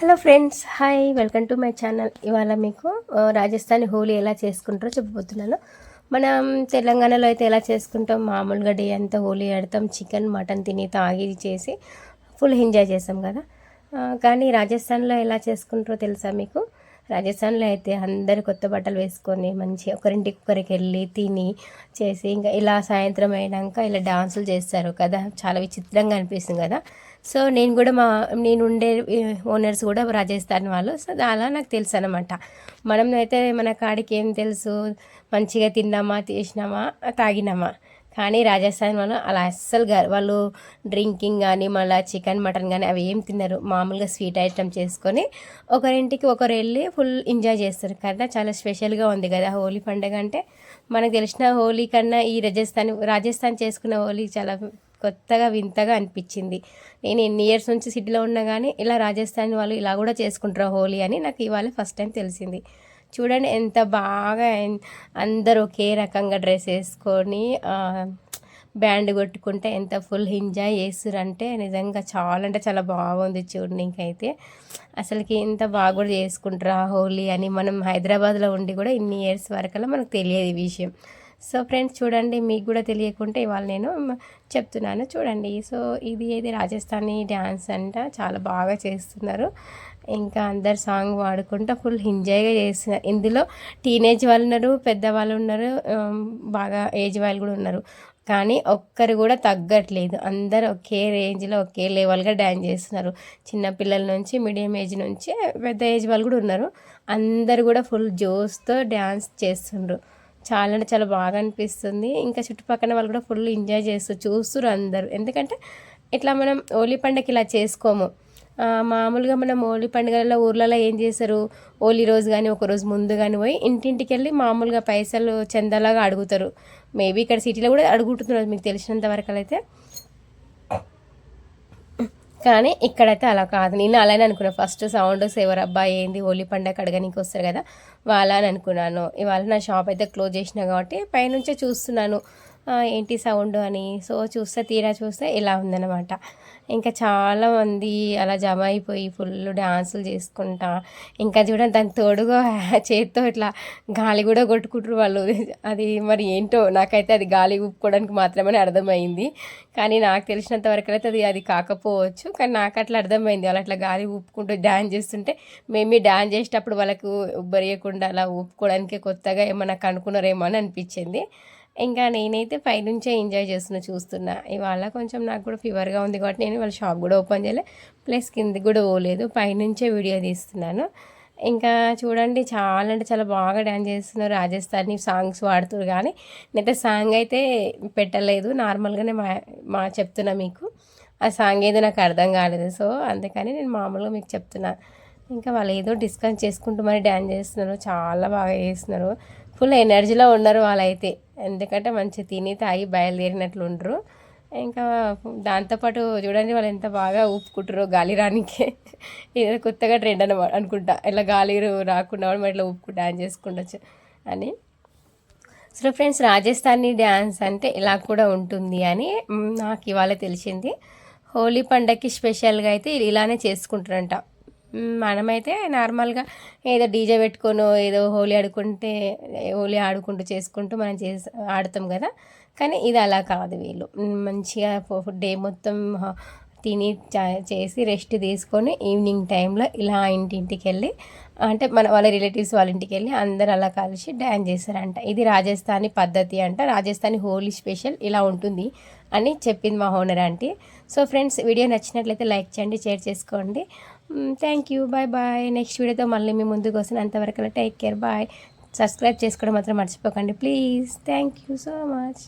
Hello friends, hi, welcome to my channel. ఇవాళ మీకు రాజస్థానీ హోలీ ఎలా చేసుకుంటారో చెప్పబోతున్నాను. మనం తెలంగాణలో అయితే ఎలా చేసుకుంటాం, మామూలుగా డే అంతా హోలీ ఆడతాం, చికెన్ మటన్ తిని తాగి చేసి ఫుల్ ఎంజాయ్ చేస్తాం కదా. కానీ రాజస్థాన్లో ఎలా చేసుకుంటారో తెలుసా మీకు? రాజస్థాన్లో అయితే అందరు కొత్త బట్టలు వేసుకొని మంచి ఒకరింటికి ఒకరికి వెళ్ళి తిని చేసి ఇంకా ఇలా సాయంత్రం అయినాక ఇలా డాన్సులు చేస్తారు కదా, చాలా విచిత్రంగా అనిపిస్తుంది కదా. సో నేను కూడా నేను ఉండే ఓనర్స్ కూడా రాజస్థాన్ వాళ్ళు. సో అలా నాకు తెలుసు అనమాట. మనం అయితే మన కాడికి ఏం తెలుసు, మంచిగా తిన్నామా, చేసినామా, తాగినామా. కానీ రాజస్థాన్ వాళ్ళు అలా అస్సలు వాళ్ళు డ్రింకింగ్ కానీ మళ్ళీ చికెన్ మటన్ కానీ అవి ఏం తిన్నారు. మామూలుగా స్వీట్ ఐటమ్ చేసుకొని ఒకరింటికి ఒకరు వెళ్ళి ఫుల్ ఎంజాయ్ చేస్తారు కదా. చాలా స్పెషల్గా ఉంది కదా హోలీ పండుగ అంటే. మనకు తెలిసిన హోలీ కన్నా ఈ రాజస్థాన్ చేసుకున్న హోలీ చాలా కొత్తగా వింతగా అనిపించింది. నేను ఎన్ని ఇయర్స్ నుంచి సిటీలో ఉన్నా కానీ ఇలా రాజస్థాన్ వాళ్ళు ఇలా కూడా చేసుకుంటారు హోలీ అని నాకు ఇవాళ ఫస్ట్ టైం తెలిసింది. చూడండి ఎంత బాగా అందరూ ఒకే రకంగా డ్రెస్ వేసుకొని బ్యాండ్ కొట్టుకుంటే ఎంత ఫుల్ ఎంజాయ్ చేస్తురంటే నిజంగా చాలా అంటే చాలా బాగుంది చూడనీకైతే. అసలుకి ఇంత బాగా కూడా చేసుకుంటారు ఆ హోలీ అని మనం హైదరాబాద్లో ఉండి కూడా ఇన్ని ఇయర్స్ వరకల్లా మనకు తెలియదు ఈ విషయం. సో ఫ్రెండ్స్ చూడండి, మీకు కూడా తెలియకుంటే ఇవాళ నేను చెప్తున్నాను చూడండి. సో ఇది రాజస్థానీ డ్యాన్స్ అంట, చాలా బాగా చేస్తున్నారు. ఇంకా అందరు సాంగ్ పాడుకుంటూ ఫుల్ ఎంజాయ్గా చేస్తున్నారు. ఇందులో టీనేజ్ వాళ్ళు ఉన్నారు, పెద్దవాళ్ళు ఉన్నారు, బాగా ఏజ్ వాళ్ళు కూడా ఉన్నారు. కానీ ఒక్కరు కూడా తగ్గట్లేదు. అందరు ఒకే రేంజ్లో ఒకే లెవెల్గా డ్యాన్స్ చేస్తున్నారు. చిన్నపిల్లల నుంచి మీడియం ఏజ్ నుంచి పెద్ద ఏజ్ వాళ్ళు కూడా ఉన్నారు. అందరు కూడా ఫుల్ జోష్తో డ్యాన్స్ చేస్తుండ్రు. చాలా అంటే చాలా బాగా అనిపిస్తుంది. ఇంకా చుట్టుపక్కల వాళ్ళు కూడా ఫుల్ ఎంజాయ్ చూస్తున్నారు అందరూ. ఎందుకంటే ఇట్లా మనం హోలీ పండుగకి ఇలా చేసుకోము. మామూలుగా మనం హోలీ పండుగలలో ఊర్లలో ఏం చేస్తారు, హోలీ రోజు కానీ ఒకరోజు ముందు కానీ పోయి ఇంటింటికి వెళ్ళి మామూలుగా పైసలు చందాలాగా అడుగుతారు. మేబీ ఇక్కడ సిటీలో కూడా అడుగుతున్నారు మీకు తెలిసినంత వరకు అయితే. కానీ ఇక్కడైతే అలా కాదు. నేను అలానే అనుకున్నాను ఫస్ట్. సౌండ్స్ ఎవరు అబ్బాయి ఏంది హోలీ పండుగ అడగడానికి వస్తారు కదా వాళ్ళ అని అనుకున్నాను. ఇవాళ నా షాప్ అయితే క్లోజ్ చేసిన కాబట్టి పైనుంచే చూస్తున్నాను ఏంటి సౌండ్ అని. సో తీరా చూస్తే ఇలా ఉందన్నమాట. ఇంకా చాలామంది అలా జమ అయిపోయి ఫుల్ డాన్సులు చేసుకుంటా, ఇంకా చూడండి దానికి తోడుగా చేతితో ఇట్లా గాలి కూడా కొట్టుకుంటారు వాళ్ళు. అది మరి ఏంటో నాకైతే అది గాలి ఊపుకోవడానికి మాత్రమే అర్థమైంది. కానీ నాకు తెలిసినంత వరకు అయితే అది కాకపోవచ్చు. కానీ నాకు అట్లా అర్థమైంది. వాళ్ళు అట్లా గాలి ఊపుకుంటూ డ్యాన్స్ చేస్తుంటే మేమే డ్యాన్స్ చేసేటప్పుడు వాళ్ళకు ఉబ్బరియకుండా అలా ఊపుకోవడానికి కొత్తగా ఏమన్నా కనుక్కున్నారేమో అని అనిపించింది. ఇంకా నేనైతే పైనుంచే ఎంజాయ్ చూస్తున్నా. ఇవాళ కొంచెం నాకు కూడా ఫీవర్గా ఉంది కాబట్టి నేను వాళ్ళ షాప్ కూడా ఓపెన్ చేయలే, ప్లస్ కిందికి కూడా పోలేదు, పైనుంచే వీడియో తీస్తున్నాను. ఇంకా చూడండి చాలా అంటే చాలా బాగా డ్యాన్స్ చేస్తున్నారు. రాజస్థానీ సాంగ్స్ పాడుతున్నారు. కానీ నేనైతే సాంగ్ అయితే పెట్టలేదు, నార్మల్గానే చెప్తున్నా మీకు. ఆ సాంగ్ ఏదో నాకు అర్థం కాలేదు. సో అందుకని నేను మామూలుగా మీకు చెప్తున్నా. ఇంకా వాళ్ళు ఏదో డిస్కస్ చేసుకుంటూ మరి డ్యాన్స్ చేస్తున్నారు, చాలా బాగా చేస్తున్నారు. ఫుల్ ఎనర్జీలో ఉన్నారు వాళ్ళైతే. ఎందుకంటే మంచి తిని తాగి బయలుదేరినట్లు ఉండరు. ఇంకా దాంతోపాటు చూడండి వాళ్ళు ఎంత బాగా ఊపుకుంటారో గాలి రానికే. ఇది కొత్తగా ట్రెండ్ అనమాట అనుకుంటా, ఇలా గాలి రాకుండా మనం ఇట్లా ఊపుకుంటూ డ్యాన్స్ చేసుకుండొచ్చు అని. సో ఫ్రెండ్స్, రాజస్థానీ డ్యాన్స్ అంటే ఇలా కూడా ఉంటుంది అని నాకు ఇవాళ తెలిసింది. హోలీ పండగకి స్పెషల్గా అయితే ఇలానే చేసుకుంటారంట. మనమైతే నార్మల్గా ఏదో డీజే పెట్టుకోనో ఏదో హోలీ ఆడుకుంటూ చేసుకుంటూ మనం ఆడతాం కదా. కానీ ఇది అలా కాదు. వీళ్ళు మంచిగా డే మొత్తం తిని చేసి రెస్ట్ తీసుకొని ఈవినింగ్ టైంలో ఇలా ఇంటింటికి వెళ్ళి, అంటే వాళ్ళ రిలేటివ్స్ వాళ్ళ ఇంటికి వెళ్ళి అందరు అలా కలిసి డ్యాన్స్ చేస్తారంట. ఇది రాజస్థానీ పద్ధతి అంట. రాజస్థానీ హోలీ స్పెషల్ ఇలా ఉంటుంది అని చెప్పింది మా owner aunty. So friends, video నచ్చినట్లయితే లైక్ చేయండి, షేర్ చేసుకోండి. Thank you, bye bye. Next వీడియోతో మళ్ళీ మీ ముందుకు వస్తాను. అంతవరకు టేక్ కేర్, బాయ్. సబ్స్క్రైబ్ చేసుకోవడం మాత్రం మర్చిపోకండి please. Thank you so much.